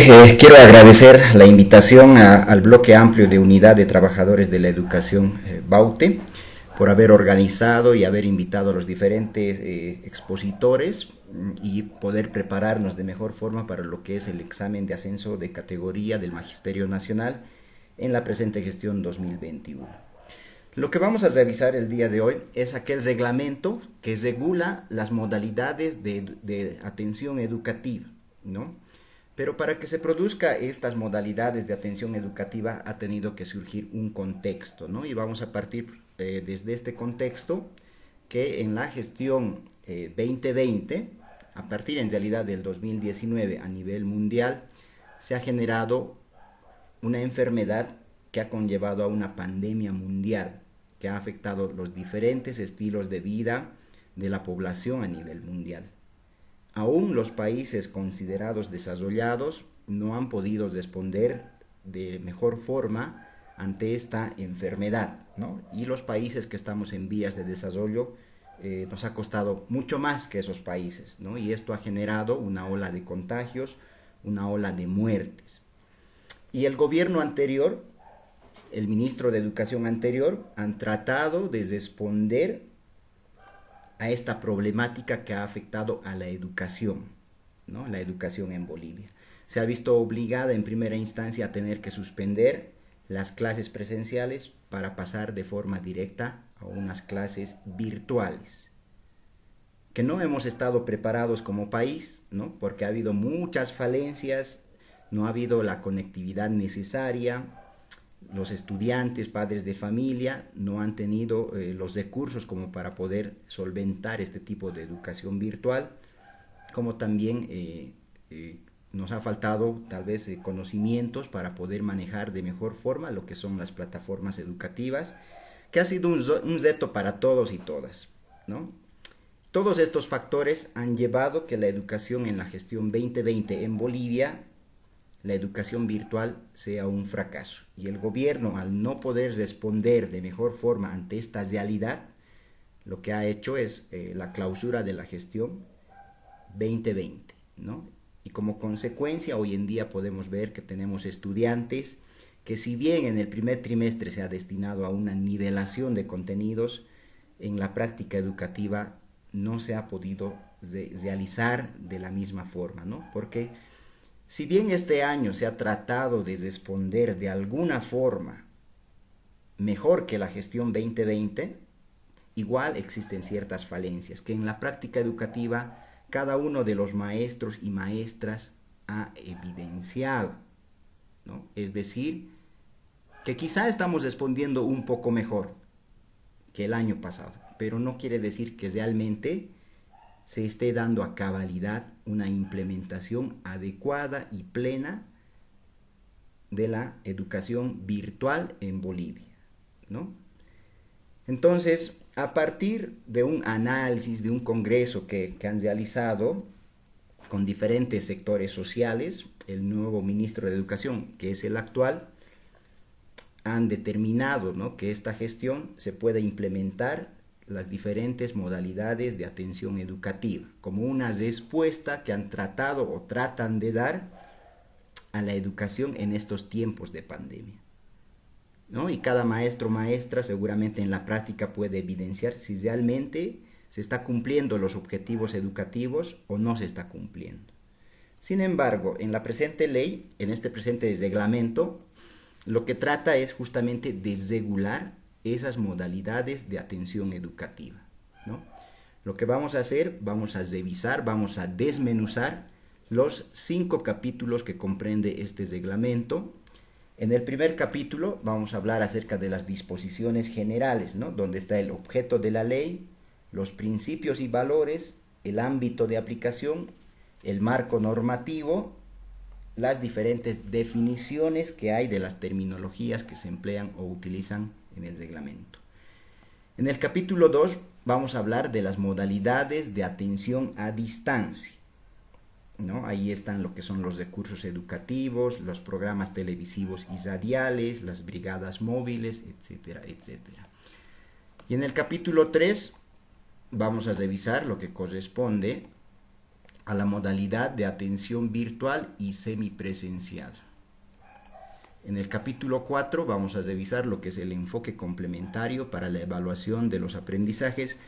quiero agradecer la invitación al bloque amplio de Unidad de Trabajadores de la Educación BAUTE por haber organizado y haber invitado a los diferentes expositores y poder prepararnos de mejor forma para lo que es el examen de ascenso de categoría del Magisterio Nacional en la presente gestión 2021. Lo que vamos a revisar el día de hoy es aquel reglamento que regula las modalidades de atención educativa, ¿no? Pero para que se produzca estas modalidades de atención educativa ha tenido que surgir un contexto, ¿no? Y vamos a partir desde este contexto que en la gestión 2020, a partir en realidad del 2019 a nivel mundial, se ha generado una enfermedad que ha conllevado a una pandemia mundial, que ha afectado los diferentes estilos de vida de la población a nivel mundial. Aún los países considerados desarrollados no han podido responder de mejor forma ante esta enfermedad, ¿no? Y los países que estamos en vías de desarrollo nos ha costado mucho más que esos países, ¿no? Y esto ha generado una ola de contagios, una ola de muertes. Y el gobierno anterior, el ministro de Educación anterior, han tratado de responder a esta problemática que ha afectado a la educación, ¿no? La educación en Bolivia. Se ha visto obligada en primera instancia a tener que suspender las clases presenciales para pasar de forma directa a unas clases virtuales. Que no hemos estado preparados como país, ¿no? Porque ha habido muchas falencias, no ha habido la conectividad necesaria. Los estudiantes, padres de familia, no han tenido los recursos como para poder solventar este tipo de educación virtual, como también nos ha faltado tal vez conocimientos para poder manejar de mejor forma lo que son las plataformas educativas, que ha sido un reto para todos y todas, ¿no? Todos estos factores han llevado que la educación en la gestión 2020 en Bolivia, la educación virtual, sea un fracaso. Y el gobierno, al no poder responder de mejor forma ante esta realidad, lo que ha hecho es la clausura de la gestión 2020, ¿no? Y como consecuencia, hoy en día podemos ver que tenemos estudiantes que, si bien en el primer trimestre se ha destinado a una nivelación de contenidos, en la práctica educativa no se ha podido realizar de la misma forma, ¿no? Porque si bien este año se ha tratado de responder de alguna forma mejor que la gestión 2020, igual existen ciertas falencias que en la práctica educativa cada uno de los maestros y maestras ha evidenciado, ¿no? Es decir, que quizá estamos respondiendo un poco mejor que el año pasado, pero no quiere decir que realmente se esté dando a cabalidad una implementación adecuada y plena de la educación virtual en Bolivia, ¿no? Entonces, a partir de un análisis, de un congreso que han realizado con diferentes sectores sociales, el nuevo ministro de Educación, que es el actual, han determinado, ¿no?, que esta gestión se puede implementar las diferentes modalidades de atención educativa, como una respuesta que han tratado o tratan de dar a la educación en estos tiempos de pandemia, ¿no? Y cada maestro o maestra seguramente en la práctica puede evidenciar si realmente se está cumpliendo los objetivos educativos o no se está cumpliendo. Sin embargo, en la presente ley, en este presente reglamento, lo que trata es justamente de regular esas modalidades de atención educativa, ¿no? Lo que vamos a hacer, vamos a revisar, vamos a desmenuzar los 5 capítulos que comprende este reglamento. En el primer capítulo vamos a hablar acerca de las disposiciones generales, ¿no?, donde está el objeto de la ley, los principios y valores, el ámbito de aplicación, el marco normativo, las diferentes definiciones que hay de las terminologías que se emplean o utilizan en el reglamento. En el capítulo 2 vamos a hablar de las modalidades de atención a distancia, ¿no? Ahí están lo que son los recursos educativos, los programas televisivos y radiales, las brigadas móviles, etcétera, etcétera. Y en el capítulo 3 vamos a revisar lo que corresponde a la modalidad de atención virtual y semipresencial. En el capítulo 4 vamos a revisar lo que es el enfoque complementario para la evaluación de los aprendizajes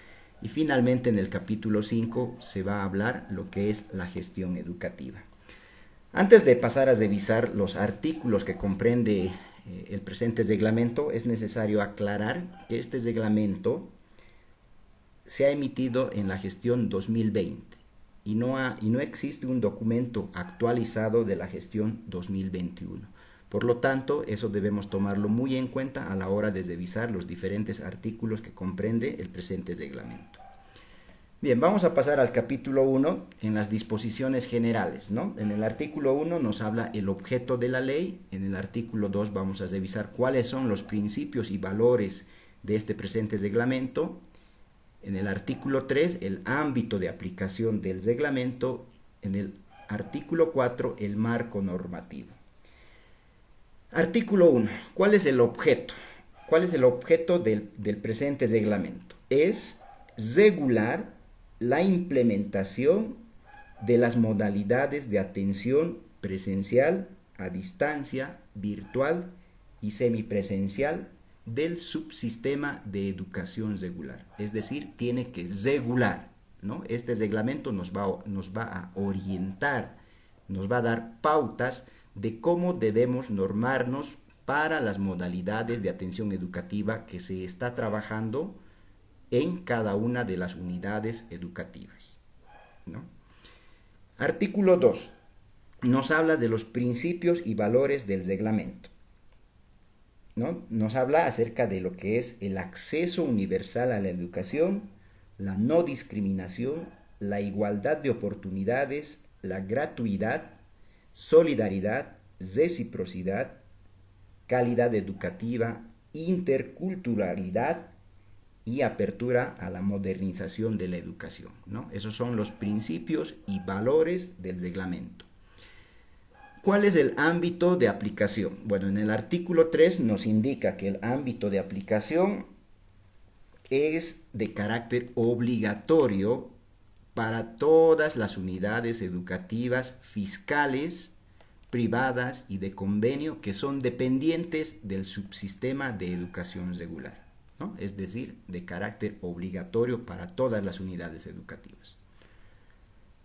y finalmente en el capítulo 5 se va a hablar lo que es la gestión educativa. Antes de pasar a revisar los artículos que comprende el presente reglamento, es necesario aclarar que este reglamento se ha emitido en la gestión 2020 y no existe un documento actualizado de la gestión 2021. Por lo tanto, eso debemos tomarlo muy en cuenta a la hora de revisar los diferentes artículos que comprende el presente reglamento. Bien, vamos a pasar al capítulo 1 en las disposiciones generales, ¿no? En el artículo 1 nos habla el objeto de la ley, en el artículo 2 vamos a revisar cuáles son los principios y valores de este presente reglamento, en el artículo 3 el ámbito de aplicación del reglamento, en el artículo 4 el marco normativo. Artículo 1. ¿Cuál es el objeto? ¿Cuál es el objeto del presente reglamento? Es regular la implementación de las modalidades de atención presencial, a distancia, virtual y semipresencial del subsistema de educación regular. Es decir, tiene que regular, ¿no? Este reglamento nos va a orientar, nos va a dar pautas de cómo debemos normarnos para las modalidades de atención educativa que se está trabajando en cada una de las unidades educativas, ¿no? Artículo 2. Nos habla de los principios y valores del reglamento, ¿no? Nos habla acerca de lo que es el acceso universal a la educación, la no discriminación, la igualdad de oportunidades, la gratuidad, solidaridad, reciprocidad, calidad educativa, interculturalidad y apertura a la modernización de la educación, ¿no? Esos son los principios y valores del reglamento. ¿Cuál es el ámbito de aplicación? Bueno, en el artículo 3 nos indica que el ámbito de aplicación es de carácter obligatorio para todas las unidades educativas fiscales, privadas y de convenio que son dependientes del subsistema de educación regular, ¿no? Es decir, de carácter obligatorio para todas las unidades educativas.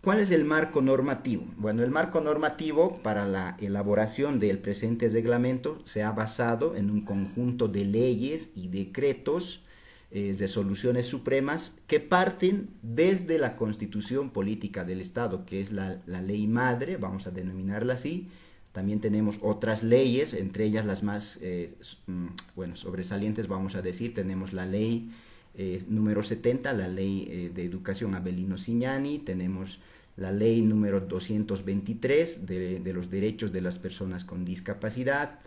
¿Cuál es el marco normativo? Bueno, el marco normativo para la elaboración del presente reglamento se ha basado en un conjunto de leyes y decretos, resoluciones supremas que parten desde la Constitución Política del Estado, que es la ley madre, vamos a denominarla así. También tenemos otras leyes, entre ellas las más sobresalientes, vamos a decir, tenemos la ley número 70, la ley de educación Avelino Cignani, tenemos la ley número 223 de los derechos de las personas con discapacidad,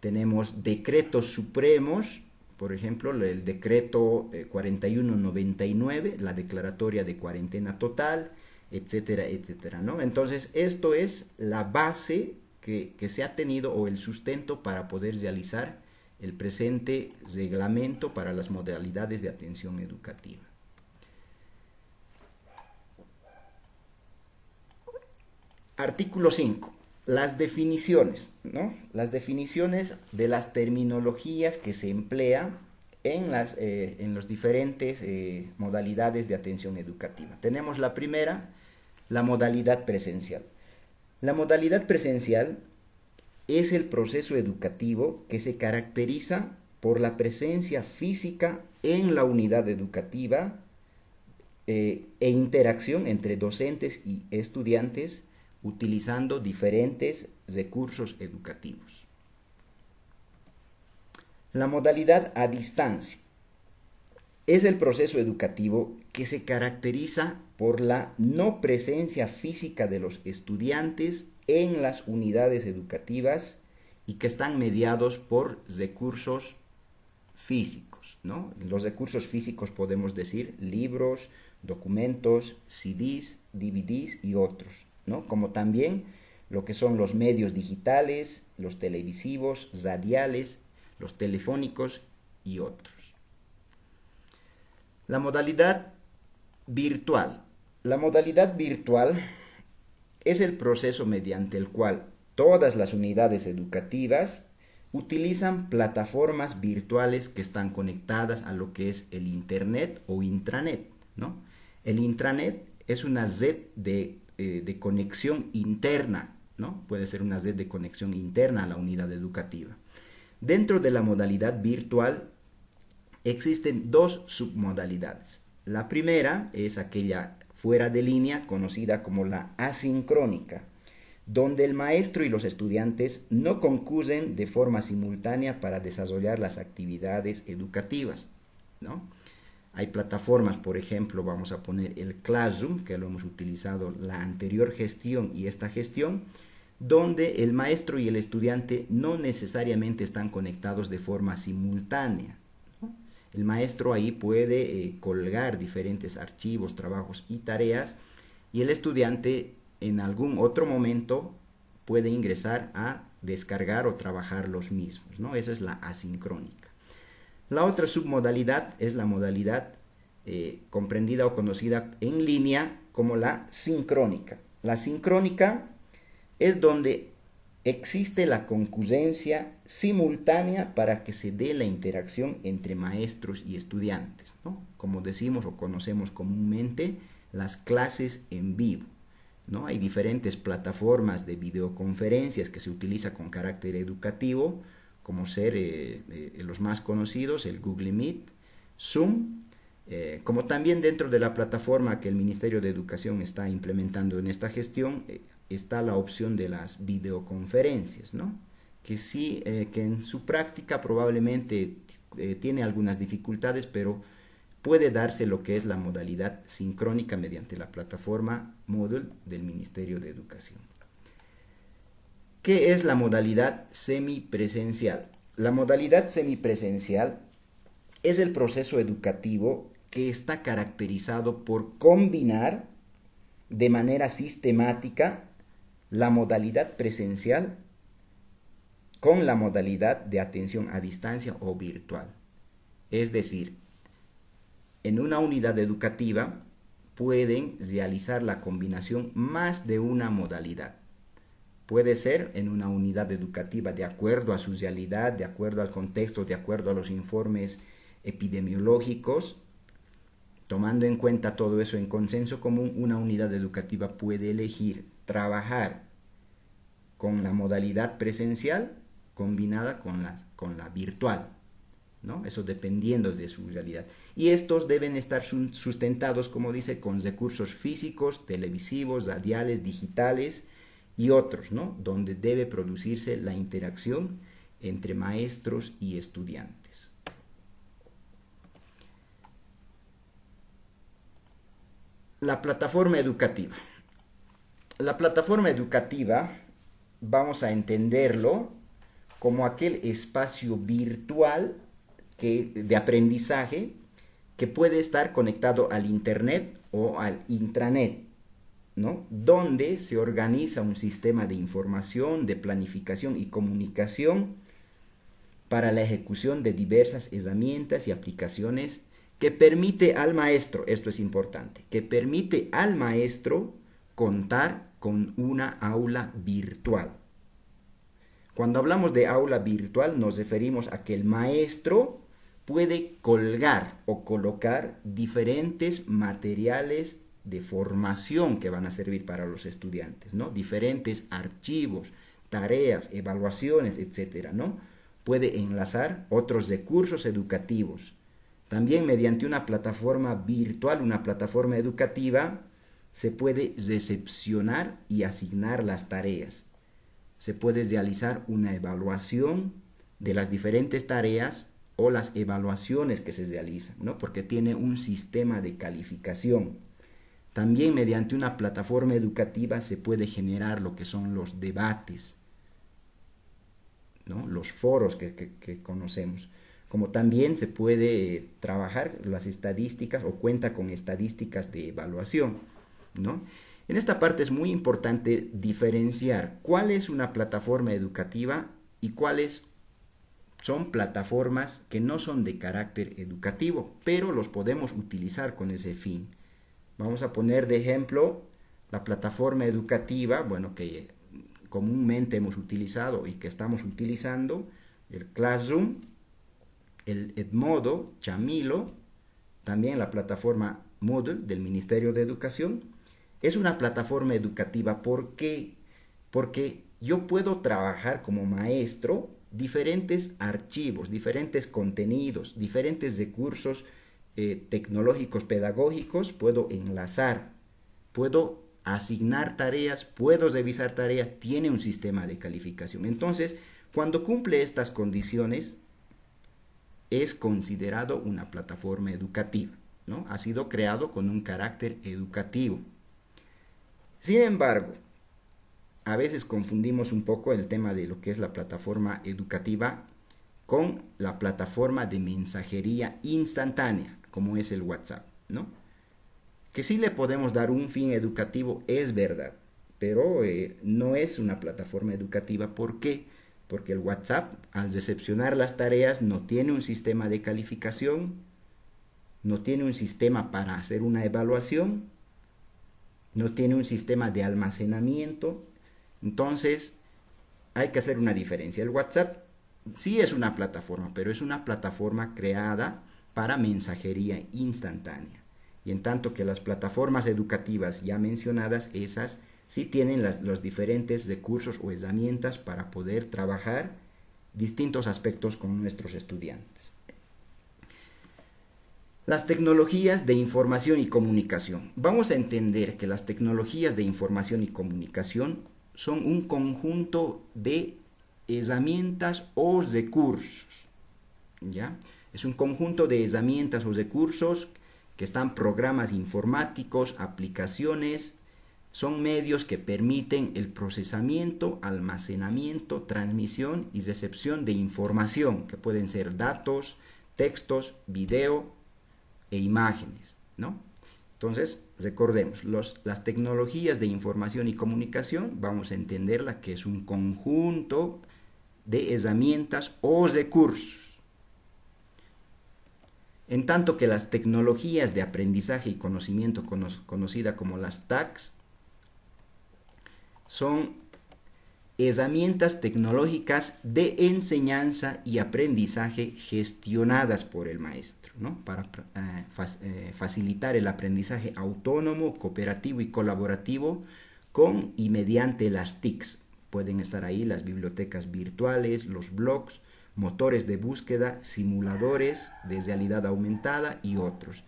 tenemos decretos supremos, por ejemplo, el decreto 4199, la declaratoria de cuarentena total, etcétera, etcétera, ¿no? Entonces, esto es la base que se ha tenido o el sustento para poder realizar el presente reglamento para las modalidades de atención educativa. Artículo 5. Las definiciones, ¿no? Las definiciones de las terminologías que se emplea en los diferentes modalidades de atención educativa. Tenemos la primera, la modalidad presencial. La modalidad presencial es el proceso educativo que se caracteriza por la presencia física en la unidad educativa e interacción entre docentes y estudiantes utilizando diferentes recursos educativos. La modalidad a distancia es el proceso educativo que se caracteriza por la no presencia física de los estudiantes en las unidades educativas y que están mediados por recursos físicos, ¿no? Los recursos físicos podemos decir libros, documentos, CDs, DVDs y otros, ¿no? Como también lo que son los medios digitales, los televisivos, radiales, los telefónicos y otros. La modalidad virtual. La modalidad virtual es el proceso mediante el cual todas las unidades educativas utilizan plataformas virtuales que están conectadas a lo que es el Internet o intranet, ¿no? El intranet es una red de conexión interna, ¿no? Puede ser una red de conexión interna a la unidad educativa. Dentro de la modalidad virtual existen dos submodalidades. La primera es aquella fuera de línea, conocida como la asincrónica, donde el maestro y los estudiantes no concurren de forma simultánea para desarrollar las actividades educativas, ¿no? Hay plataformas, por ejemplo, vamos a poner el Classroom, que lo hemos utilizado la anterior gestión y esta gestión, donde el maestro y el estudiante no necesariamente están conectados de forma simultánea, ¿no? El maestro ahí puede colgar diferentes archivos, trabajos y tareas, y el estudiante en algún otro momento puede ingresar a descargar o trabajar los mismos, ¿no? Esa es la asincrónica. La otra submodalidad es la modalidad comprendida o conocida en línea como la sincrónica. La sincrónica es donde existe la concurrencia simultánea para que se dé la interacción entre maestros y estudiantes, ¿no? Como decimos o conocemos comúnmente, las clases en vivo, ¿no? Hay diferentes plataformas de videoconferencias que se utilizan con carácter educativo, como ser los más conocidos, el Google Meet, Zoom, como también dentro de la plataforma que el Ministerio de Educación está implementando en esta gestión, está la opción de las videoconferencias, ¿no? Que sí, que en su práctica probablemente tiene algunas dificultades, pero puede darse lo que es la modalidad sincrónica mediante la plataforma Moodle del Ministerio de Educación. ¿Qué es la modalidad semipresencial? La modalidad semipresencial es el proceso educativo que está caracterizado por combinar de manera sistemática la modalidad presencial con la modalidad de atención a distancia o virtual. Es decir, en una unidad educativa pueden realizar la combinación más de una modalidad. Puede ser en una unidad educativa de acuerdo a su realidad, de acuerdo al contexto, de acuerdo a los informes epidemiológicos. Tomando en cuenta todo eso en consenso común, una unidad educativa puede elegir trabajar con la modalidad presencial combinada con la virtual, ¿no? Eso dependiendo de su realidad. Y estos deben estar sustentados, como dice, con recursos físicos, televisivos, radiales, digitales y otros, ¿no? Donde debe producirse la interacción entre maestros y estudiantes. La plataforma educativa. La plataforma educativa vamos a entenderlo como aquel espacio virtual de aprendizaje que puede estar conectado al Internet o al intranet, ¿no? Donde se organiza un sistema de información, de planificación y comunicación para la ejecución de diversas herramientas y aplicaciones que permite al maestro, esto es importante, que permite al maestro contar con una aula virtual. Cuando hablamos de aula virtual nos referimos a que el maestro puede colgar o colocar diferentes materiales de formación que van a servir para los estudiantes, ¿no? Diferentes archivos, tareas, evaluaciones, etcétera, ¿no? Puede enlazar otros recursos educativos. También mediante una plataforma virtual, una plataforma educativa, se puede recepcionar y asignar las tareas. Se puede realizar una evaluación de las diferentes tareas o las evaluaciones que se realizan, ¿no? Porque tiene un sistema de calificación. También mediante una plataforma educativa se puede generar lo que son los debates, ¿no? Los foros que conocemos. Como también se puede trabajar las estadísticas o cuenta con estadísticas de evaluación, ¿no? En esta parte es muy importante diferenciar cuál es una plataforma educativa y cuáles son plataformas que no son de carácter educativo, pero los podemos utilizar con ese fin. Vamos a poner de ejemplo la plataforma educativa, bueno, que comúnmente hemos utilizado y que estamos utilizando, el Classroom, el Edmodo, Chamilo, también la plataforma Moodle del Ministerio de Educación. Es una plataforma educativa. ¿Por qué? Porque yo puedo trabajar como maestro diferentes archivos, diferentes contenidos, diferentes recursos tecnológicos, pedagógicos, puedo enlazar, puedo asignar tareas, puedo revisar tareas, tiene un sistema de calificación. Entonces, cuando cumple estas condiciones, es considerado una plataforma educativa, ¿no? Ha sido creado con un carácter educativo. Sin embargo, a veces confundimos un poco el tema de lo que es la plataforma educativa con la plataforma de mensajería instantánea, como es el WhatsApp, ¿no? Que sí le podemos dar un fin educativo, es verdad, pero no es una plataforma educativa. ¿Por qué? Porque el WhatsApp, al recepcionar las tareas, no tiene un sistema de calificación, no tiene un sistema para hacer una evaluación, no tiene un sistema de almacenamiento. Entonces, hay que hacer una diferencia. El WhatsApp sí es una plataforma, pero es una plataforma creada para mensajería instantánea. Y en tanto que las plataformas educativas ya mencionadas, esas sí tienen los diferentes recursos o herramientas para poder trabajar distintos aspectos con nuestros estudiantes. Las tecnologías de información y comunicación. Vamos a entender que las tecnologías de información y comunicación son un conjunto de herramientas o recursos, ¿ya? Es un conjunto de herramientas o recursos que están programas informáticos, aplicaciones, son medios que permiten el procesamiento, almacenamiento, transmisión y recepción de información, que pueden ser datos, textos, video e imágenes, ¿no? Entonces, recordemos, las tecnologías de información y comunicación, vamos a entenderla que es un conjunto de herramientas o recursos. En tanto que las tecnologías de aprendizaje y conocimiento, conocida como las TACs, son herramientas tecnológicas de enseñanza y aprendizaje gestionadas por el maestro, ¿no? Para facilitar el aprendizaje autónomo, cooperativo y colaborativo con y mediante las TICs. Pueden estar ahí las bibliotecas virtuales, los blogs, motores de búsqueda, simuladores de realidad aumentada y otros.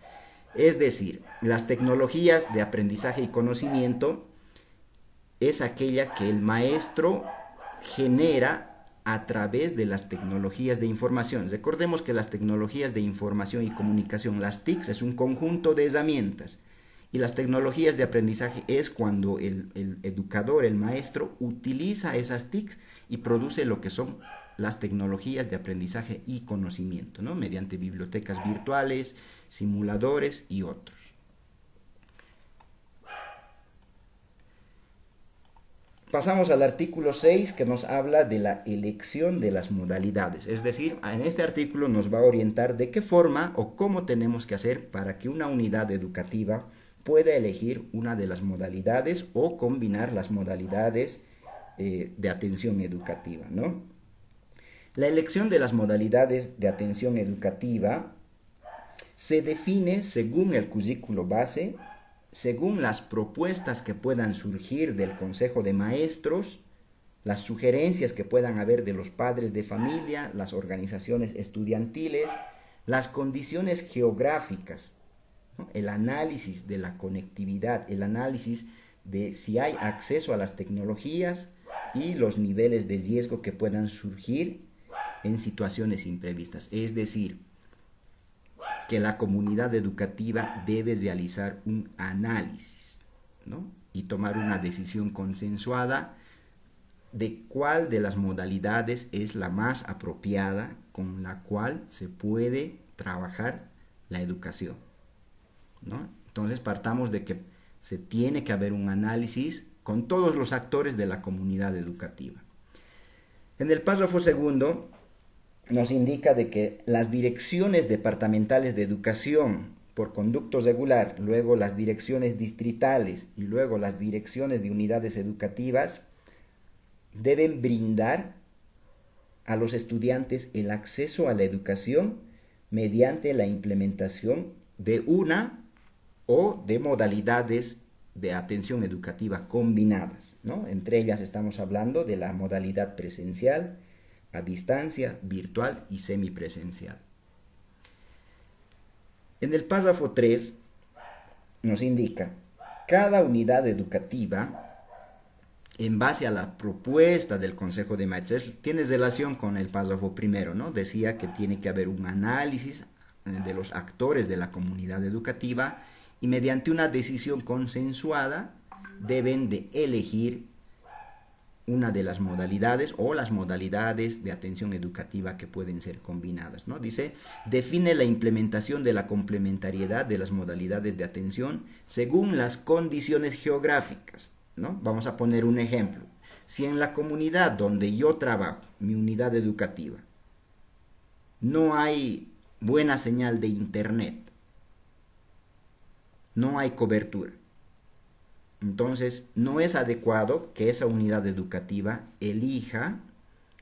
Es decir, las tecnologías de aprendizaje y conocimiento es aquella que el maestro genera a través de las tecnologías de información. Recordemos que las tecnologías de información y comunicación, las TICs, es un conjunto de herramientas. Y las tecnologías de aprendizaje es cuando el educador, el maestro, utiliza esas TICs y produce lo que son las tecnologías de aprendizaje y conocimiento, ¿no? Mediante bibliotecas virtuales, simuladores y otros. Pasamos al artículo 6 que nos habla de la elección de las modalidades. Es decir, en este artículo nos va a orientar de qué forma o cómo tenemos que hacer para que una unidad educativa pueda elegir una de las modalidades o combinar las modalidades de atención educativa, ¿no? La elección de las modalidades de atención educativa se define según el currículo base, según las propuestas que puedan surgir del Consejo de Maestros, las sugerencias que puedan haber de los padres de familia, las organizaciones estudiantiles, las condiciones geográficas, ¿no? El análisis de la conectividad, el análisis de si hay acceso a las tecnologías y los niveles de riesgo que puedan surgir en situaciones imprevistas. Es decir, que la comunidad educativa debe realizar un análisis, ¿no? Y tomar una decisión consensuada de cuál de las modalidades es la más apropiada con la cual se puede trabajar la educación, ¿no? Entonces partamos de que se tiene que haber un análisis con todos los actores de la comunidad educativa. En el párrafo segundo nos indica de que las direcciones departamentales de educación por conducto regular, luego las direcciones distritales y luego las direcciones de unidades educativas, deben brindar a los estudiantes el acceso a la educación mediante la implementación de una o de modalidades de atención educativa combinadas, ¿no? Entre ellas estamos hablando de la modalidad presencial, a distancia, virtual y semipresencial. En el párrafo 3 nos indica, cada unidad educativa, en base a la propuesta del Consejo de Maestros, tiene relación con el párrafo primero, ¿no? Decía que tiene que haber un análisis de los actores de la comunidad educativa y mediante una decisión consensuada deben de elegir una de las modalidades o las modalidades de atención educativa que pueden ser combinadas, ¿no? Dice, define la implementación de la complementariedad de las modalidades de atención según las condiciones geográficas, ¿no? Vamos a poner un ejemplo. Si en la comunidad donde yo trabajo, mi unidad educativa, no hay buena señal de internet, no hay cobertura, entonces no es adecuado que esa unidad educativa elija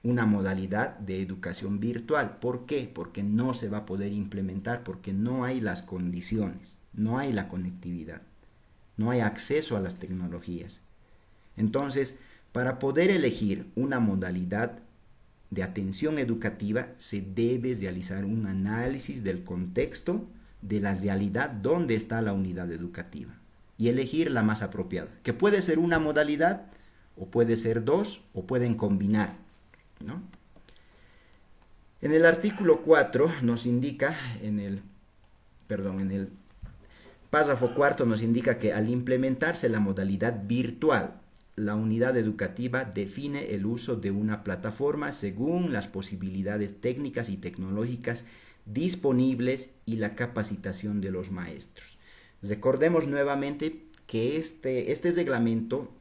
una modalidad de educación virtual. ¿Por qué? Porque no se va a poder implementar, porque no hay las condiciones, no hay la conectividad, no hay acceso a las tecnologías. Entonces, para poder elegir una modalidad de atención educativa, se debe realizar un análisis del contexto de la realidad donde está la unidad educativa y elegir la más apropiada, que puede ser una modalidad, o puede ser dos, o pueden combinar, ¿no? En el artículo 4 nos indica, en el párrafo cuarto nos indica que al implementarse la modalidad virtual, la unidad educativa define el uso de una plataforma según las posibilidades técnicas y tecnológicas disponibles y la capacitación de los maestros. Recordemos nuevamente que este reglamento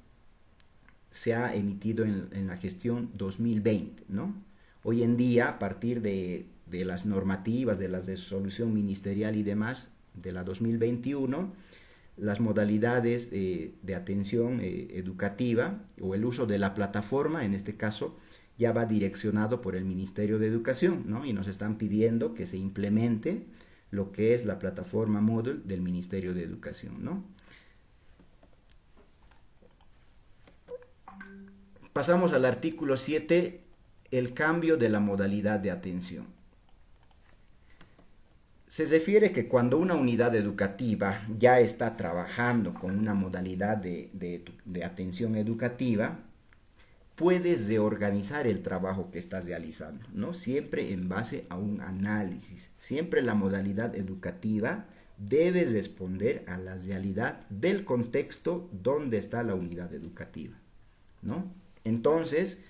se ha emitido en la gestión 2020, ¿no? Hoy en día, a partir de las normativas, de la resolución ministerial y demás, de la 2021, las modalidades de atención educativa o el uso de la plataforma, en este caso, ya va direccionado por el Ministerio de Educación, ¿no? Y nos están pidiendo que se implemente lo que es la plataforma Moodle del Ministerio de Educación, ¿no? Pasamos al artículo 7, el cambio de la modalidad de atención. Se refiere que cuando una unidad educativa ya está trabajando con una modalidad de atención educativa, puedes reorganizar el trabajo que estás realizando, ¿no? Siempre en base a un análisis. Siempre la modalidad educativa debe responder a la realidad del contexto donde está la unidad educativa, ¿no? Entonces,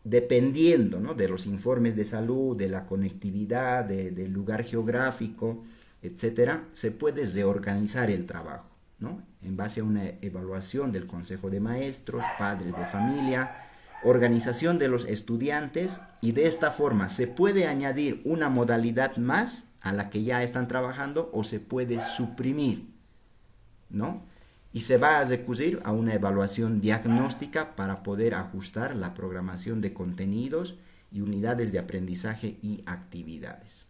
dependiendo, ¿no?, de los informes de salud, de la conectividad, del lugar geográfico, etcétera, se puede reorganizar el trabajo, ¿no? En base a una evaluación del Consejo de Maestros, padres de familia, organización de los estudiantes, y de esta forma se puede añadir una modalidad más a la que ya están trabajando o se puede suprimir, ¿no? Y se va a recurrir a una evaluación diagnóstica para poder ajustar la programación de contenidos y unidades de aprendizaje y actividades.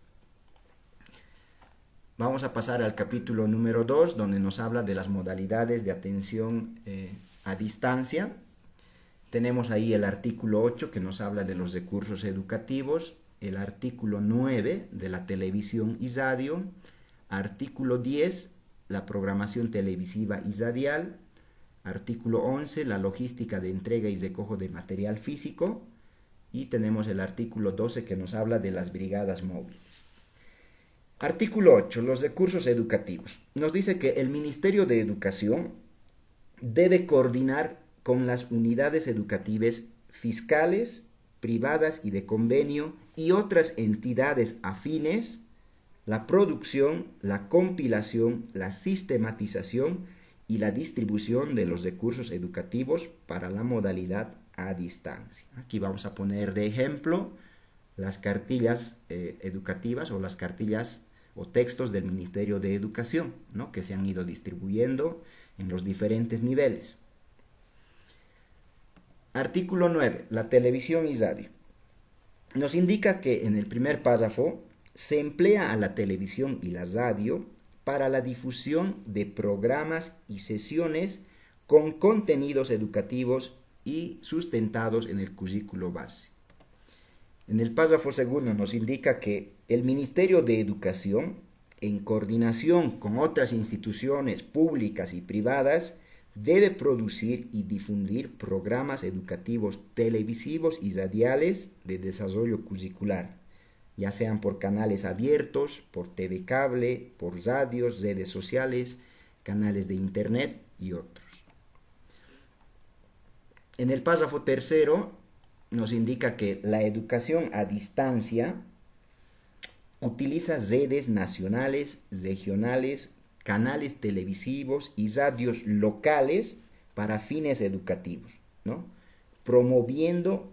Vamos a pasar al capítulo número 2, donde nos habla de las modalidades de atención a distancia. Tenemos ahí el artículo 8 que nos habla de los recursos educativos, el artículo 9 de la televisión y radio, artículo 10 la programación televisiva y radial, artículo 11 la logística de entrega y recojo de material físico, y tenemos el artículo 12 que nos habla de las brigadas móviles. Artículo 8, los recursos educativos. Nos dice que el Ministerio de Educación debe coordinar con las unidades educativas fiscales, privadas y de convenio y otras entidades afines la producción, la compilación, la sistematización y la distribución de los recursos educativos para la modalidad a distancia. Aquí vamos a poner de ejemplo las cartillas educativas o las cartillas o textos del Ministerio de Educación, ¿no? Que se han ido distribuyendo en los diferentes niveles. Artículo 9. La televisión y radio. Nos indica que en el primer párrafo se emplea a la televisión y la radio para la difusión de programas y sesiones con contenidos educativos y sustentados en el currículo base. En el párrafo segundo nos indica que el Ministerio de Educación, en coordinación con otras instituciones públicas y privadas, debe producir y difundir programas educativos televisivos y radiales de desarrollo curricular, ya sean por canales abiertos, por TV cable, por radios, redes sociales, canales de internet y otros. En el párrafo tercero nos indica que la educación a distancia utiliza redes nacionales, regionales, canales televisivos y radios locales para fines educativos, ¿no? Promoviendo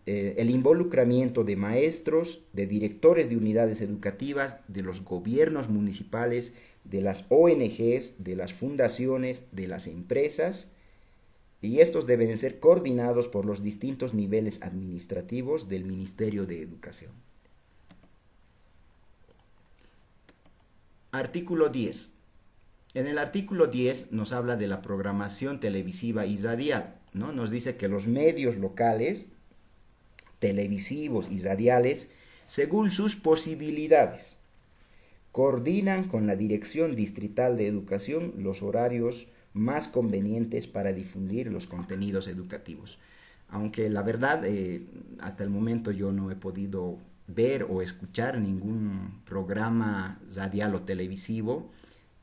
el involucramiento de maestros, de directores de unidades educativas, de los gobiernos municipales, de las ONGs, de las fundaciones, de las empresas, y estos deben ser coordinados por los distintos niveles administrativos del Ministerio de Educación. Artículo 10. En el artículo 10 nos habla de la programación televisiva y radial, ¿no? Nos dice que los medios locales, televisivos y radiales, según sus posibilidades, coordinan con la Dirección Distrital de Educación los horarios más convenientes para difundir los contenidos educativos. Aunque la verdad, hasta el momento yo no he podido ver o escuchar ningún programa radial o televisivo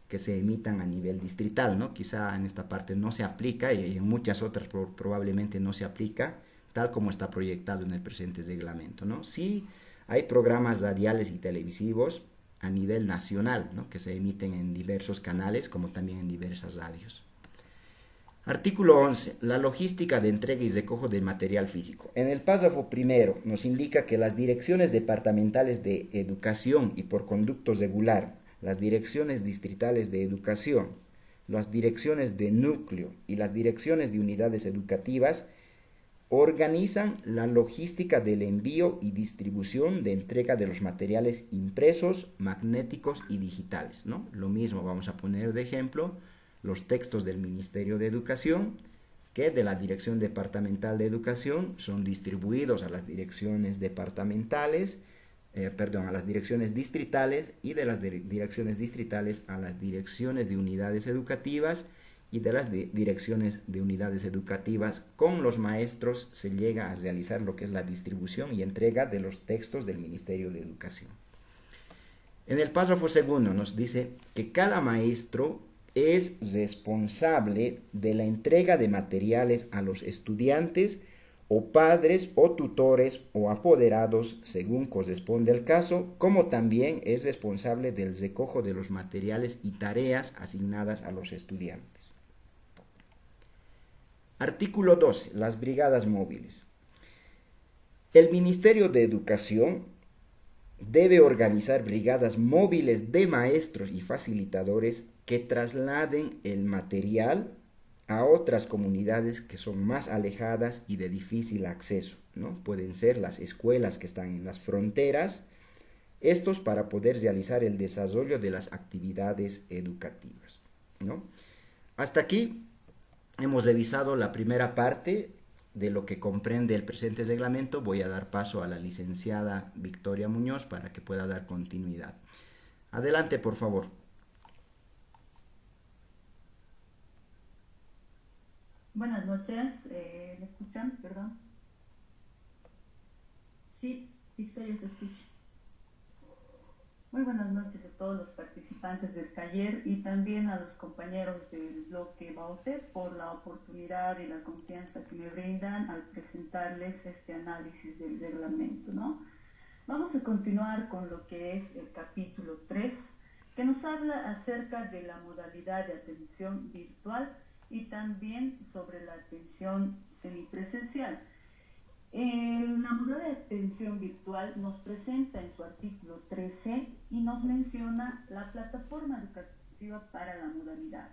que se emitan a nivel distrital, ¿no? Quizá en esta parte no se aplica y en muchas otras probablemente no se aplica, tal como está proyectado en el presente reglamento, ¿no? Sí hay programas radiales y televisivos a nivel nacional, ¿no? Que se emiten en diversos canales como también en diversas radios. Artículo 11. La logística de entrega y recojo del material físico. En el párrafo primero nos indica que las direcciones departamentales de educación y por conducto regular, las direcciones distritales de educación, las direcciones de núcleo y las direcciones de unidades educativas organizan la logística del envío y distribución de entrega de los materiales impresos, magnéticos y digitales, ¿no? Lo mismo vamos a poner de ejemplo los textos del Ministerio de Educación, que de la Dirección Departamental de Educación son distribuidos a las direcciones departamentales, a las direcciones distritales, y de las direcciones distritales a las direcciones de unidades educativas, y de las direcciones de unidades educativas con los maestros se llega a realizar lo que es la distribución y entrega de los textos del Ministerio de Educación. En el párrafo segundo nos dice que cada maestro es responsable de la entrega de materiales a los estudiantes o padres o tutores o apoderados según corresponde al caso, como también es responsable del recojo de los materiales y tareas asignadas a los estudiantes. Artículo 12. Las brigadas móviles. El Ministerio de Educación debe organizar brigadas móviles de maestros y facilitadores que trasladen el material a otras comunidades que son más alejadas y de difícil acceso, ¿no? Pueden ser las escuelas que están en las fronteras, estos para poder realizar el desarrollo de las actividades educativas, ¿no? Hasta aquí hemos revisado la primera parte de lo que comprende el presente reglamento. Voy a dar paso a la licenciada Victoria Muñoz para que pueda dar continuidad. Adelante, por favor. Buenas noches, ¿me escuchan? Perdón. Sí, Victoria se escucha. Muy buenas noches a todos los participantes del taller y también a los compañeros del bloque Baute por la oportunidad y la confianza que me brindan al presentarles este análisis del reglamento, ¿no? Vamos a continuar con lo que es el capítulo 3, que nos habla acerca de la modalidad de atención virtual y también sobre la atención semipresencial. La modalidad atención virtual nos presenta en su artículo 13 y nos menciona la plataforma educativa para la modalidad.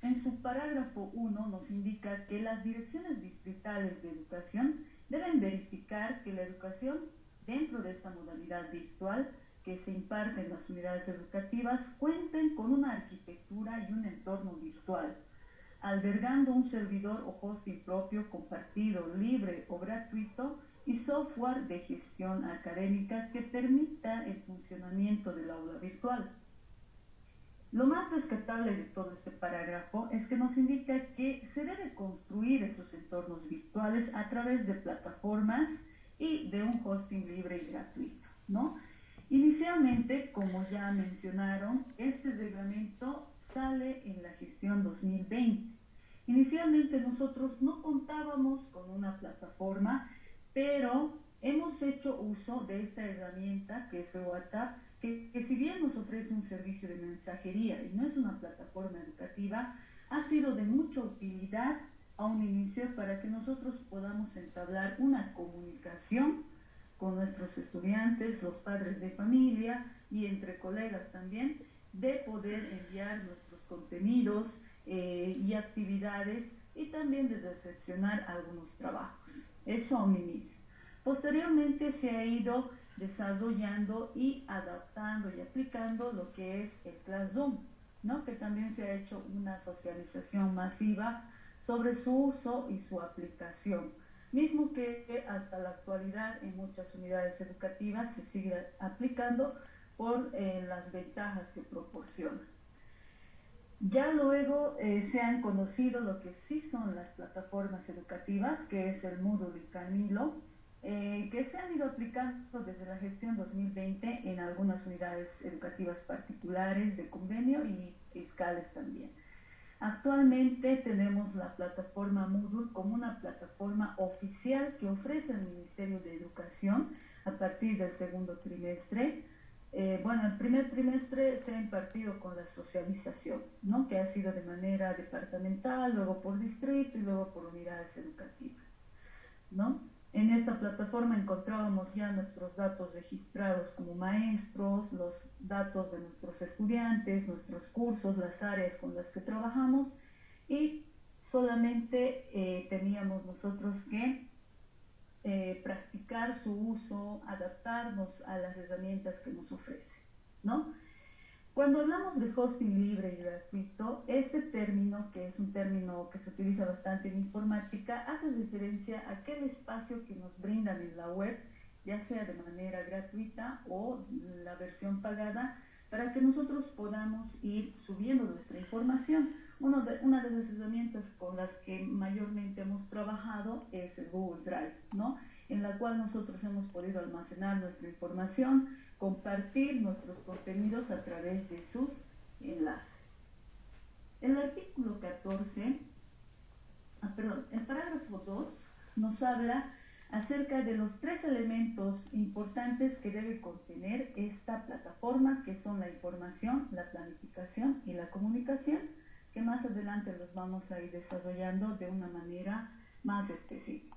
En su parágrafo 1 nos indica que las direcciones distritales de educación deben verificar que la educación dentro de esta modalidad virtual que se imparte en las unidades educativas cuenten con una arquitectura y un entorno virtual, albergando un servidor o hosting propio, compartido, libre o gratuito y software de gestión académica que permita el funcionamiento del aula virtual. Lo más rescatable de todo este parágrafo es que nos indica que se debe construir esos entornos virtuales a través de plataformas y de un hosting libre y gratuito, ¿no? Inicialmente, como ya mencionaron, este reglamento sale en la gestión 2020. Inicialmente nosotros no contábamos con una plataforma, pero hemos hecho uso de esta herramienta que es el WhatsApp, que si bien nos ofrece un servicio de mensajería y no es una plataforma educativa, ha sido de mucha utilidad a un inicio para que nosotros podamos entablar una comunicación con nuestros estudiantes, los padres de familia y entre colegas también, de poder enviar nuestros contenidos y actividades y también de recepcionar algunos trabajos. Eso a un inicio. Posteriormente se ha ido desarrollando y adaptando y aplicando lo que es el Classroom, ¿no? Que también se ha hecho una socialización masiva sobre su uso y su aplicación, mismo que hasta la actualidad en muchas unidades educativas se sigue aplicando por las ventajas que proporciona. Ya luego se han conocido lo que sí son las plataformas educativas, que es el Moodle y Camilo, que se han ido aplicando desde la gestión 2020 en algunas unidades educativas particulares de convenio y fiscales también. Actualmente tenemos la plataforma Moodle como una plataforma oficial que ofrece el Ministerio de Educación a partir del segundo trimestre. El primer trimestre se ha impartido con la socialización, ¿no? Que ha sido de manera departamental, luego por distrito y luego por unidades educativas, ¿no? En esta plataforma encontrábamos ya nuestros datos registrados como maestros, los datos de nuestros estudiantes, nuestros cursos, las áreas con las que trabajamos y solamente teníamos nosotros que practicar su uso, adaptarnos a las herramientas que nos ofrece, ¿no? Cuando hablamos de hosting libre y gratuito, este término, que es un término que se utiliza bastante en informática, hace referencia a aquel espacio que nos brindan en la web, ya sea de manera gratuita o la versión pagada, para que nosotros podamos ir subiendo nuestra información. Una de las herramientas con las que mayormente hemos trabajado es el Google Drive, ¿no? En la cual nosotros hemos podido almacenar nuestra información, compartir nuestros contenidos a través de sus enlaces. El artículo 14, el parágrafo 2 nos habla acerca de los 3 elementos importantes que debe contener esta plataforma, que son la información, la planificación y la comunicación, que más adelante los vamos a ir desarrollando de una manera más específica.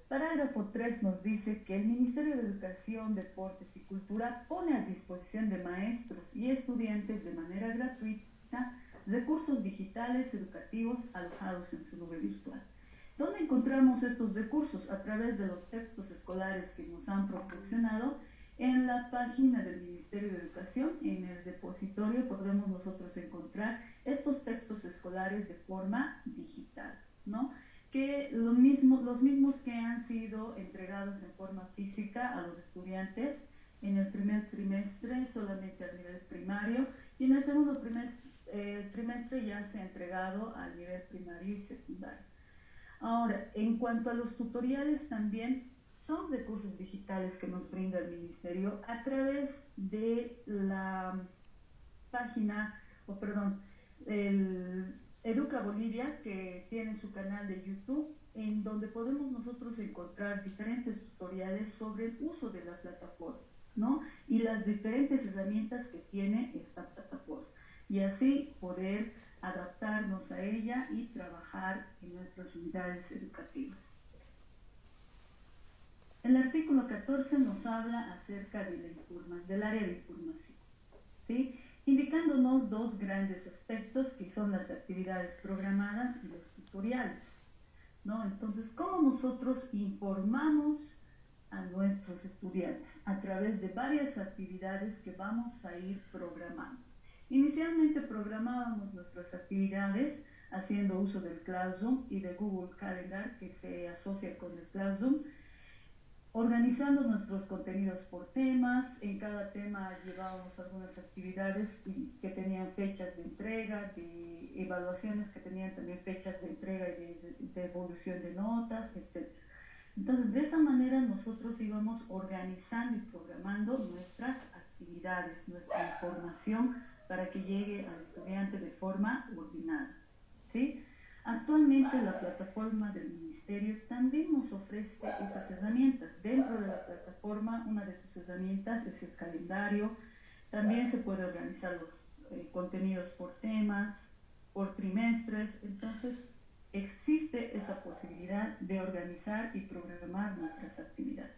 Parágrafo 3 nos dice que el Ministerio de Educación, Deportes y Cultura pone a disposición de maestros y estudiantes de manera gratuita recursos digitales educativos alojados en su nube virtual. ¿Dónde encontramos estos recursos? A través de los textos escolares que nos han proporcionado en la página del Ministerio de Educación. En el repositorio podemos nosotros encontrar estos textos escolares de forma digital, ¿no? Que los mismos que han sido entregados en forma física a los estudiantes en el primer trimestre solamente a nivel primario y en el segundo trimestre ya se ha entregado a nivel primario y secundario. Ahora, en cuanto a los tutoriales también son recursos digitales que nos brinda el Ministerio a través de la página, el Educa Bolivia, que tiene su canal de YouTube, en donde podemos nosotros encontrar diferentes tutoriales sobre el uso de la plataforma, ¿no? Y las diferentes herramientas que tiene esta plataforma. Y así poder adaptarnos a ella y trabajar en nuestras unidades educativas. El artículo 14 nos habla acerca de del área de información, ¿sí? Indicándonos dos grandes aspectos que son las actividades programadas y los tutoriales, ¿no? Entonces, ¿cómo nosotros informamos a nuestros estudiantes? A través de varias actividades que vamos a ir programando. Inicialmente programábamos nuestras actividades haciendo uso del Classroom y de Google Calendar, que se asocia con el Classroom, organizando nuestros contenidos por temas. En cada tema llevábamos algunas actividades que tenían fechas de entrega, de evaluaciones que tenían también fechas de entrega y de evolución de notas, etc. Entonces, de esa manera nosotros íbamos organizando y programando nuestras actividades, nuestra información para que llegue al estudiante de forma ordenada, ¿sí? Actualmente la plataforma del Ministerio también nos ofrece esas herramientas. Dentro de la plataforma, una de sus herramientas es el calendario. También se puede organizar los contenidos por temas, por trimestres. Entonces, existe esa posibilidad de organizar y programar nuestras actividades.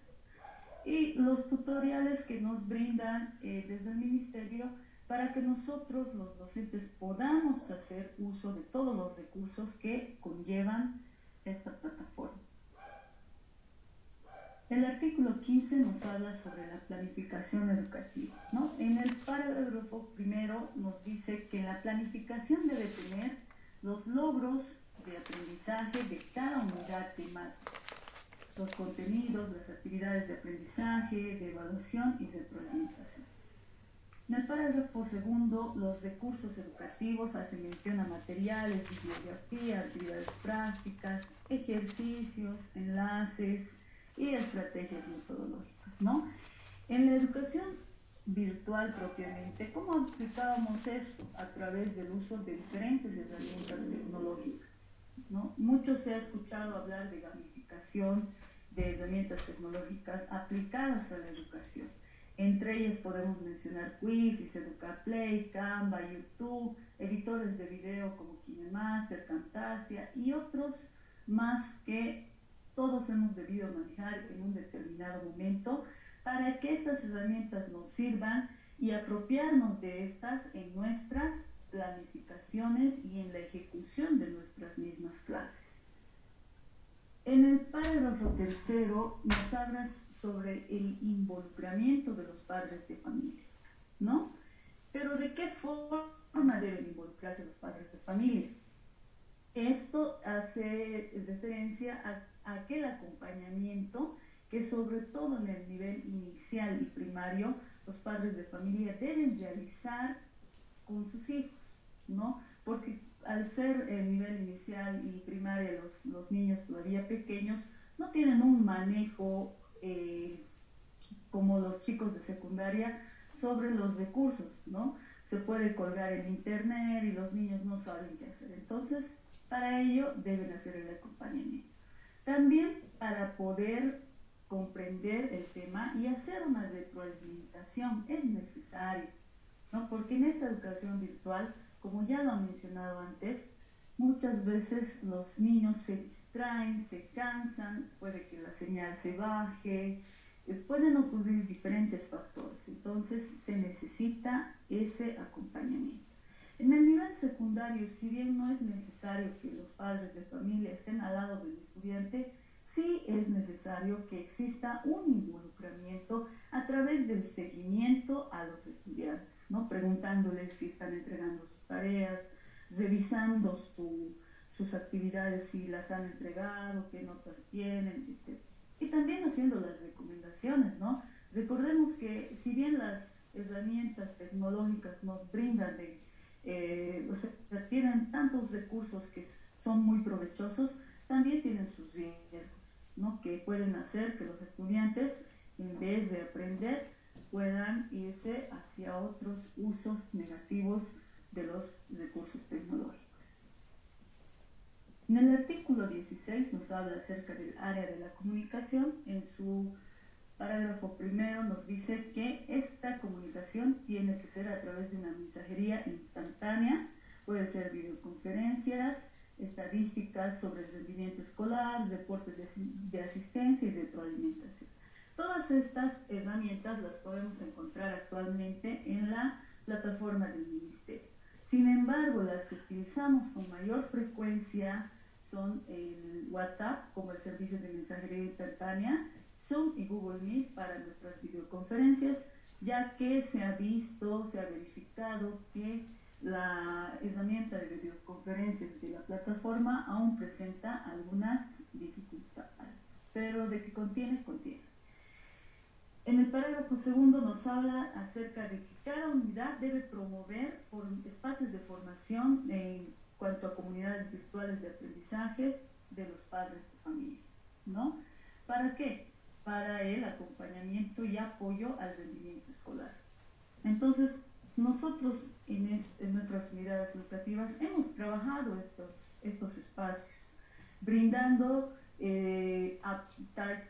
Y los tutoriales que nos brindan desde el Ministerio para que nosotros, los docentes, podamos hacer uso de todos los recursos que conllevan esta plataforma. El artículo 15 nos habla sobre la planificación educativa, ¿no? En el parágrafo primero nos dice que la planificación debe tener los logros de aprendizaje de cada unidad temática, los contenidos, las actividades de aprendizaje, de evaluación y de retroalimentación. En el parágrafo segundo, los recursos educativos hacen mención a materiales, bibliografía, actividades prácticas, ejercicios, enlaces y estrategias metodológicas, ¿no? En la educación virtual propiamente, ¿cómo aplicábamos esto? A través del uso de diferentes herramientas tecnológicas, ¿no? Mucho se ha escuchado hablar de gamificación, de herramientas tecnológicas aplicadas a la educación. Entre ellas podemos mencionar Quizzes, EducaPlay, Canva, YouTube, editores de video como KineMaster, Camtasia y otros más que todos hemos debido manejar en un determinado momento para que estas herramientas nos sirvan y apropiarnos de estas en nuestras planificaciones y en la ejecución de nuestras mismas clases. En el parágrafo tercero nos habla sobre el involucramiento de los padres de familia, ¿no? Pero ¿de qué forma deben involucrarse los padres de familia? Esto hace referencia a aquel acompañamiento que sobre todo en el nivel inicial y primario los padres de familia deben realizar con sus hijos, ¿no? Porque al ser el nivel inicial y primaria los niños todavía pequeños no tienen un manejo como los chicos de secundaria sobre los recursos, ¿no? Se puede colgar en internet y los niños no saben qué hacer. Entonces, para ello deben hacer el acompañamiento. También para poder comprender el tema y hacer una retroalimentación es necesario, ¿no? Porque en esta educación virtual, como ya lo han mencionado antes, muchas veces los niños se distraen, se cansan, puede que la señal se baje, pueden ocurrir diferentes factores, entonces se necesita ese acompañamiento. En el nivel secundario, si bien no es necesario que los padres de familia estén al lado del estudiante, sí es necesario que exista un involucramiento a través del seguimiento a los estudiantes, ¿no? Preguntándoles si están entregando sus tareas, revisando sus actividades, si las han entregado, qué notas tienen, etc. Y también haciendo las recomendaciones, ¿no? Recordemos que si bien las herramientas tecnológicas nos brindan o sea, tienen tantos recursos que son muy provechosos, también tienen sus riesgos, ¿no? Que pueden hacer que los estudiantes, en vez de aprender, puedan irse hacia otros usos negativos de los recursos tecnológicos. En el artículo 16 nos habla acerca del área de la comunicación. En su parágrafo primero nos dice que esta comunicación tiene que ser a través de una mensajería instantánea, puede ser videoconferencias, estadísticas sobre el rendimiento escolar, reportes de asistencia y retroalimentación. bibliotecas las podemos encontrar actualmente en la plataforma del Ministerio. Sin embargo, las que utilizamos con mayor frecuencia son el WhatsApp, como el servicio de mensajería instantánea, Zoom y Google Meet para nuestras videoconferencias, ya que se ha verificado que la herramienta de videoconferencias de la plataforma aún presenta algunas dificultades, pero de que contiene. En el parágrafo segundo nos habla acerca de que cada unidad debe promover espacios de formación en cuanto a comunidades virtuales de aprendizaje de los padres de familia, ¿no? ¿Para qué? Para el acompañamiento y apoyo al rendimiento escolar. Entonces, nosotros en nuestras unidades educativas hemos trabajado estos espacios, brindando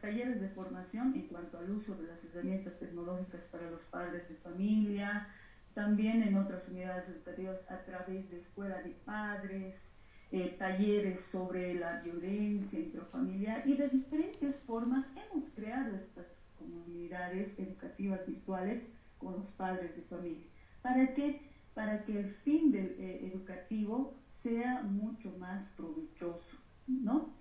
talleres de formación en cuanto al uso de las herramientas tecnológicas para los padres de familia, también en otras unidades educativas a través de escuela de padres, talleres sobre la violencia intrafamiliar, y de diferentes formas hemos creado estas comunidades educativas virtuales con los padres de familia. ¿Para qué? Para que el fin educativo sea mucho más provechoso, ¿no?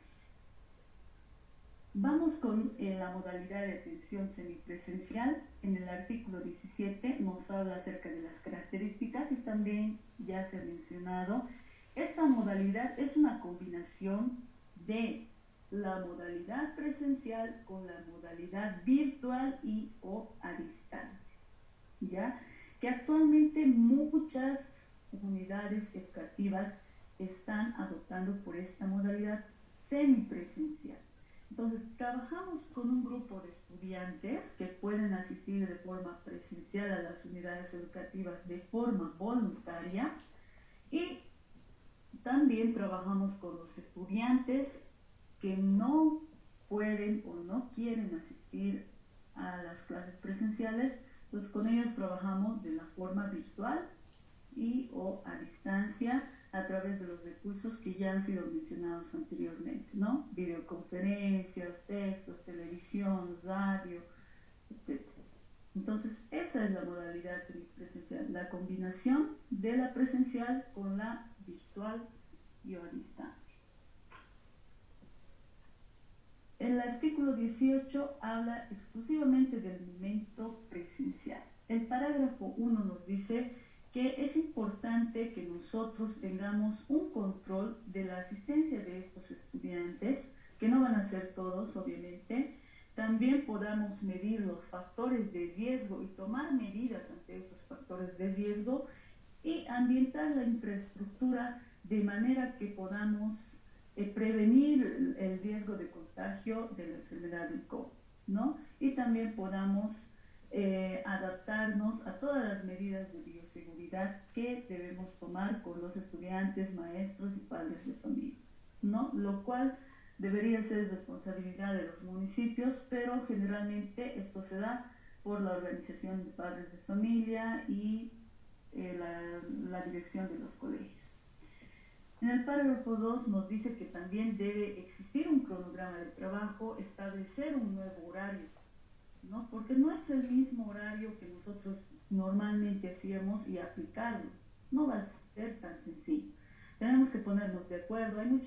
Vamos con la modalidad de atención semipresencial. En el artículo 17 nos habla acerca de las características y también ya se ha mencionado. Esta modalidad es una combinación de la modalidad presencial con la modalidad virtual y o a distancia, ¿ya? Que actualmente muchas unidades educativas están adoptando por esta modalidad semipresencial. Entonces, trabajamos con un grupo de estudiantes que pueden asistir de forma presencial a las unidades educativas de forma voluntaria, y también trabajamos con los estudiantes que no pueden o no quieren asistir a las clases presenciales. Pues con ellos trabajamos de la forma virtual y o a distancia a través de los recursos que ya han sido mencionados anteriormente, ¿no? Videoconferencias, textos, televisión, radio, etc. Entonces, esa es la modalidad semipresencial, la combinación de la presencial con la virtual y o a distancia. El artículo 18 habla exclusivamente del momento presencial. El parágrafo 1 nos dice que es importante que nosotros tengamos un control de la asistencia de estos estudiantes, que no van a ser todos, obviamente. También podamos medir los factores de riesgo y tomar medidas ante estos factores de riesgo y ambientar la infraestructura de manera que podamos prevenir el riesgo de contagio de la enfermedad del COVID, ¿no? Y también podamos adaptarnos a todas las medidas de bioseguridad que debemos tomar con los estudiantes, maestros y padres de familia, ¿no? Lo cual debería ser responsabilidad de los municipios, pero generalmente esto se da por la organización de padres de familia y la dirección de los colegios. En el parágrafo 2 nos dice que también debe existir un cronograma de trabajo, establecer un nuevo horario, ¿no? Porque no es el mismo horario que nosotros normalmente hacíamos y aplicarlo. No va a ser tan sencillo. Tenemos que ponernos de acuerdo. Hay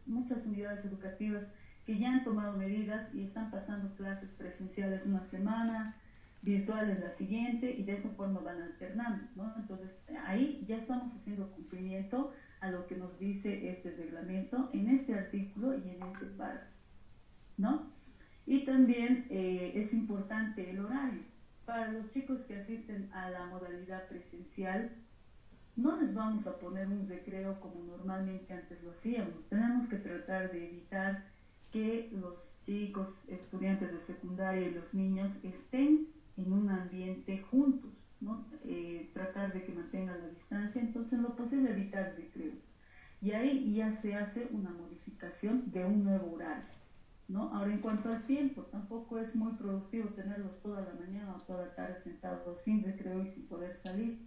muchas unidades educativas que ya han tomado medidas y están pasando clases presenciales una semana, virtuales la siguiente, y de esa forma van alternando, ¿no? Entonces, ahí ya estamos haciendo cumplimiento a lo que nos dice este reglamento en este artículo y en este párrafo, ¿no? Y también es importante el horario. Para los chicos que asisten a la modalidad presencial, no les vamos a poner un recreo como normalmente antes lo hacíamos. Tenemos que tratar de evitar que los chicos, estudiantes de secundaria y los niños estén en un ambiente juntos, ¿no? Tratar de que mantengan la distancia, entonces en lo posible evitar recreos. Y ahí ya se hace una modificación de un nuevo horario, ¿no? Ahora, en cuanto al tiempo, tampoco es muy productivo tenerlos toda la mañana o toda la tarde sentados sin recreo y sin poder salir.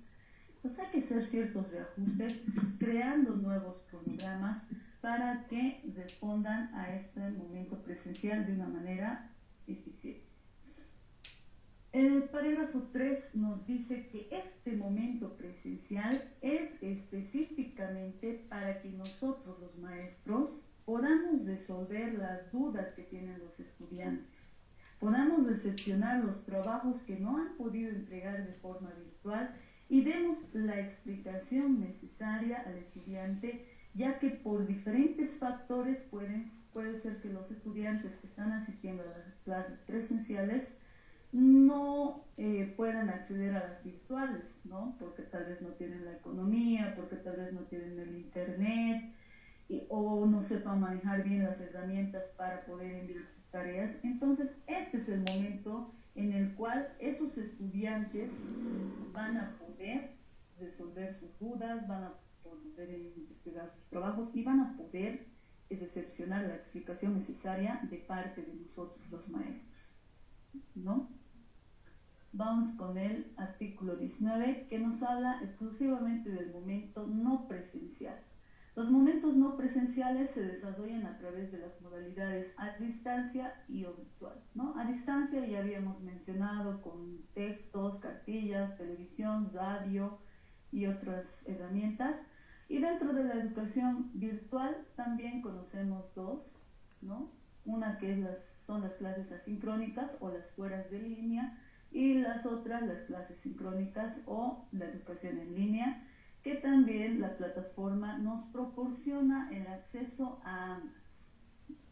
Pues hay que hacer ciertos reajustes, creando nuevos cronogramas para que respondan a este momento presencial de una manera eficiente. En el parágrafo 3 nos dice que este momento presencial es específicamente para que nosotros los maestros podamos resolver las dudas que tienen los estudiantes, podamos recepcionar los trabajos que no han podido entregar de forma virtual y demos la explicación necesaria al estudiante, ya que por diferentes factores puede ser que los estudiantes que están asistiendo a las clases presenciales no puedan acceder a las virtuales, ¿no? Porque tal vez no tienen la economía, porque tal vez no tienen el internet, o no sepan manejar bien las herramientas para poder enviar sus tareas. Entonces, este es el momento en el cual esos estudiantes van a poder resolver sus dudas, van a poder entregar sus trabajos y van a poder recepcionar la explicación necesaria de parte de nosotros los maestros, ¿no? Vamos con el artículo 19, que nos habla exclusivamente del momento no presencial. Los momentos no presenciales se desarrollan a través de las modalidades a distancia y o virtual, ¿no? A distancia ya habíamos mencionado con textos, cartillas, televisión, radio y otras herramientas. Y dentro de la educación virtual también conocemos dos, ¿no? Una que son las clases asincrónicas o las fueras de línea, y las otras, las clases sincrónicas o la educación en línea, que también la plataforma nos proporciona el acceso a ambas.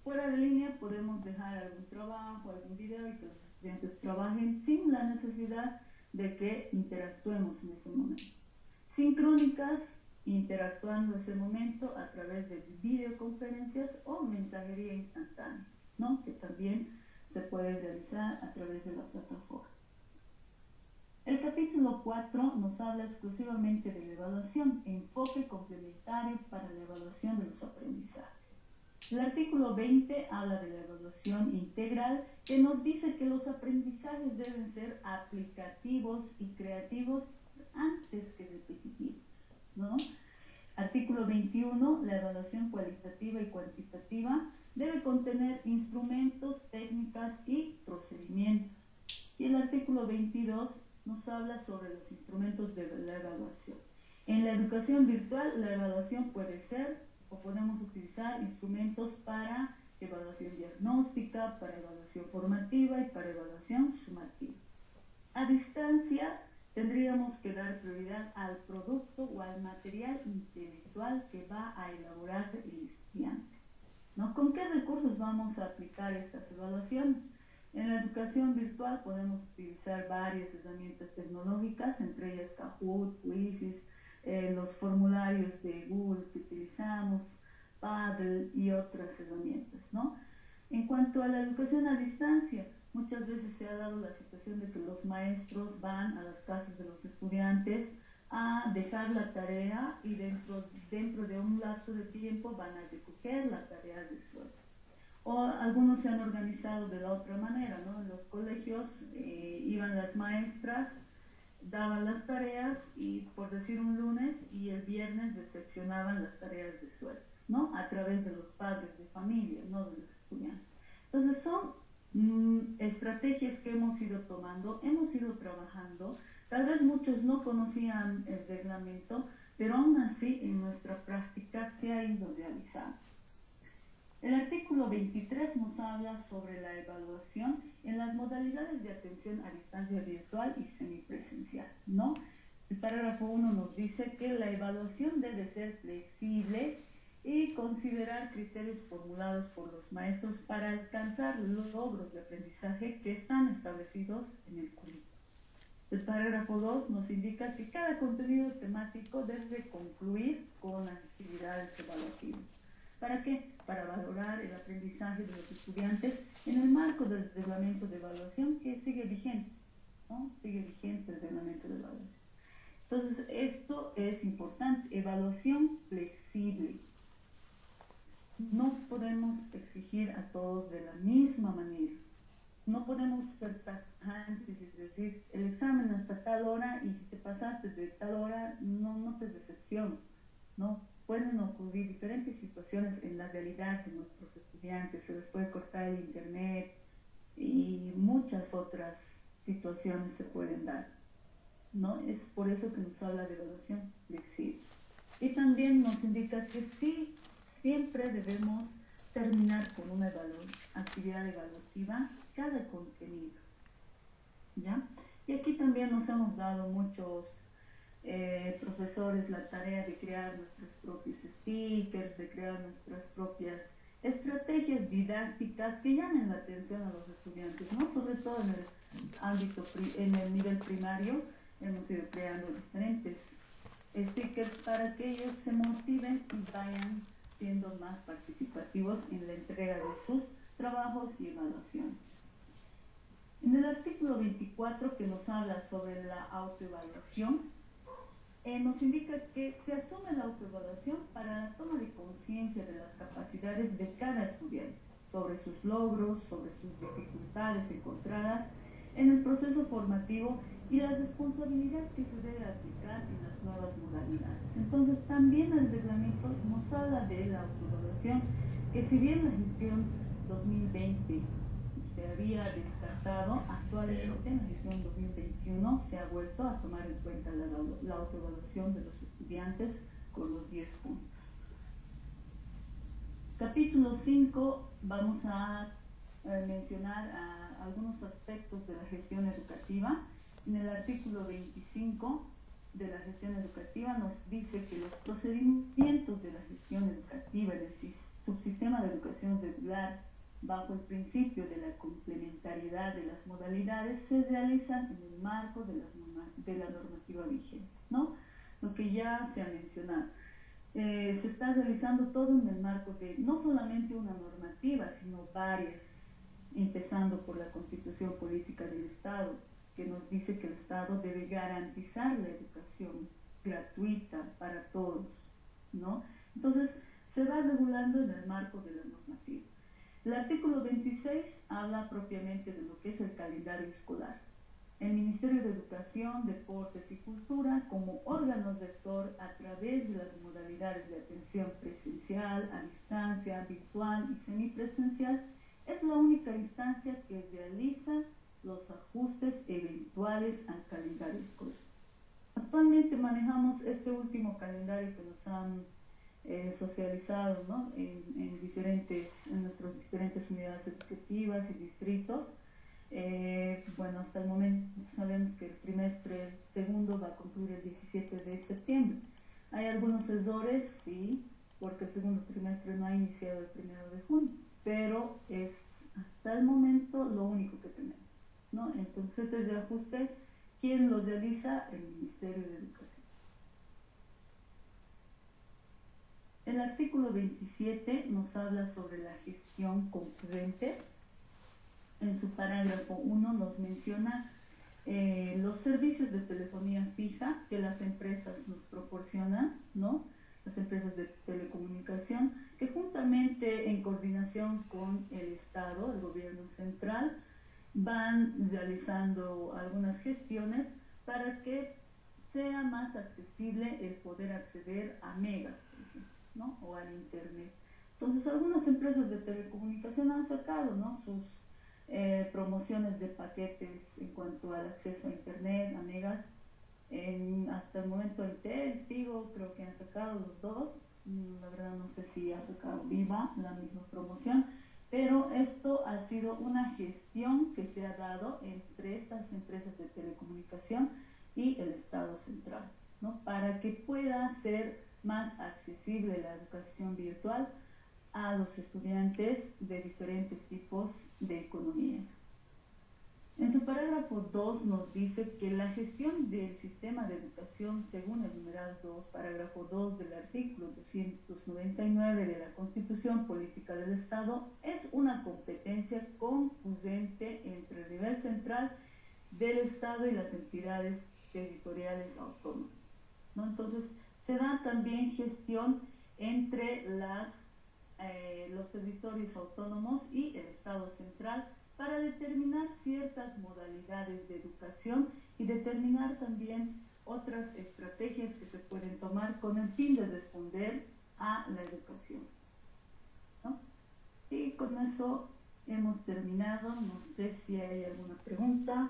Fuera de línea podemos dejar algún trabajo, algún video y que los estudiantes trabajen sin la necesidad de que interactuemos en ese momento. Sincrónicas, interactuando ese momento a través de videoconferencias o mensajería instantánea, ¿no? Que también se puede realizar a través de la plataforma. El capítulo 4 nos habla exclusivamente de la evaluación, enfoque complementario para la evaluación de los aprendizajes. El artículo 20 habla de la evaluación integral, que nos dice que los aprendizajes deben ser aplicativos y creativos antes que repetitivos, ¿no? Artículo 21, la evaluación cualitativa y cuantitativa debe contener instrumentos, técnicas y procedimientos. Y el artículo 22 nos habla sobre los instrumentos de la evaluación. En la educación virtual, la evaluación puede ser o podemos utilizar instrumentos para evaluación diagnóstica, para evaluación formativa y para evaluación sumativa. A distancia, tendríamos que dar prioridad al producto o al material intelectual que va a elaborar el estudiante, ¿no? ¿Con qué recursos vamos a aplicar estas evaluaciones? En la educación virtual podemos utilizar varias herramientas tecnológicas, entre ellas Kahoot, Quizzes, los formularios de Google que utilizamos, Paddle y otras herramientas, ¿no? En cuanto a la educación a distancia, muchas veces se ha dado la situación de que los maestros van a las casas de los estudiantes a dejar la tarea y dentro de un lapso de tiempo van a recoger la tarea resuelta. O algunos se han organizado de la otra manera, ¿no? En los colegios iban las maestras, daban las tareas y por decir un lunes y el viernes recepcionaban las tareas resueltas, ¿no? A través de los padres de familia, no de los estudiantes. Entonces son estrategias que hemos ido tomando, hemos ido trabajando. Tal vez muchos no conocían el reglamento, pero aún así en nuestra práctica se ha ido realizando. El artículo 23 nos habla sobre la evaluación en las modalidades de atención a distancia virtual y semipresencial, ¿no? El parágrafo 1 nos dice que la evaluación debe ser flexible y considerar criterios formulados por los maestros para alcanzar los logros de aprendizaje que están establecidos en el currículo. El parágrafo 2 nos indica que cada contenido temático debe concluir con actividades evaluativas. ¿Para qué? Para valorar el aprendizaje de los estudiantes en el marco del reglamento de evaluación que sigue vigente, ¿no? Sigue vigente el reglamento de evaluación. Entonces, esto es importante, evaluación flexible. No podemos exigir a todos de la misma manera. No podemos ser tajantes y decir, el examen hasta tal hora y si te pasaste de tal hora, no te decepciones, ¿no? Pueden ocurrir diferentes situaciones en la realidad de nuestros estudiantes, se les puede cortar el internet y muchas otras situaciones se pueden dar, ¿no? Es por eso que nos habla de evaluación flexible. Y también nos indica que sí, siempre debemos terminar con una actividad evaluativa cada contenido, ¿ya? Y aquí también nos hemos dado muchos profesores la tarea de crear nuestros propios stickers, de crear nuestras propias estrategias didácticas que llamen la atención a los estudiantes, ¿no? Sobre todo en el ámbito, en el nivel primario, hemos ido creando diferentes stickers para que ellos se motiven y vayan siendo más participativos en la entrega de sus trabajos y evaluaciones. En el artículo 24, que nos habla sobre la autoevaluación, nos indica que se asume la autoevaluación para la toma de conciencia de las capacidades de cada estudiante, sobre sus logros, sobre sus dificultades encontradas en el proceso formativo y la responsabilidad que se debe aplicar en las nuevas modalidades. Entonces, también el reglamento nos habla de la autoevaluación, que si bien la gestión 2020 se había descartado, actualmente en la gestión 2021 se ha vuelto a tomar en cuenta la autoevaluación de los estudiantes con los 10 puntos. Capítulo 5, vamos a mencionar algunos aspectos de la gestión educativa. En el artículo 25 de la gestión educativa nos dice que los procedimientos de la gestión educativa del subsistema de educación regular bajo el principio de la complementariedad de las modalidades se realizan en el marco de la normativa vigente, ¿no? Lo que ya se ha mencionado. Se está realizando todo en el marco de no solamente una normativa, sino varias, empezando por la Constitución Política del Estado, que nos dice que el Estado debe garantizar la educación gratuita para todos, ¿no? Entonces, se va regulando en el marco de la normativa. El artículo 26 habla propiamente de lo que es el calendario escolar. El Ministerio de Educación, Deportes y Cultura, como órgano rector a través de las modalidades de atención presencial, a distancia, virtual y semipresencial, es la única instancia que realiza los ajustes eventuales al calendario escolar. Actualmente manejamos este último calendario que nos han socializado, ¿no? en nuestras diferentes unidades educativas y distritos. Bueno, hasta el momento sabemos que el trimestre segundo va a concluir el 17 de septiembre. Hay algunos errores, sí, porque el segundo trimestre no ha iniciado el 1 de junio, pero es hasta el momento lo único que tenemos, ¿no? Entonces, desde ajuste, ¿quién lo realiza? El Ministerio de Educación. El artículo 27 nos habla sobre la gestión concurrente. En su parágrafo 1 nos menciona los servicios de telefonía fija que las empresas nos proporcionan, ¿no? Las empresas de telecomunicación, que juntamente en coordinación con el Estado, el gobierno central, van realizando algunas gestiones para que sea más accesible el poder acceder a megas, por ejemplo, ¿no? O al internet. Entonces, algunas empresas de telecomunicación han sacado, ¿no? sus promociones de paquetes en cuanto al acceso a internet, a megas. Hasta el momento Entel, Tigo, creo que han sacado los dos. La verdad no sé si ha sacado Viva la misma promoción, pero esto ha sido una gestión que se ha dado entre estas empresas de telecomunicación y el Estado central, ¿no? Para que pueda ser más accesible la educación virtual a los estudiantes de diferentes tipos de economías. En su parágrafo 2 nos dice que la gestión del sistema de educación, según el numeral 2, parágrafo 2 del artículo 299 de la Constitución Política del Estado, es una competencia concurrente entre el nivel central del Estado y las entidades territoriales autónomas, ¿no? Entonces, se da también gestión entre los territorios autónomos y el Estado central para determinar ciertas modalidades de educación y determinar también otras estrategias que se pueden tomar con el fin de responder a la educación, ¿no? Y con eso hemos terminado. No sé si hay alguna pregunta.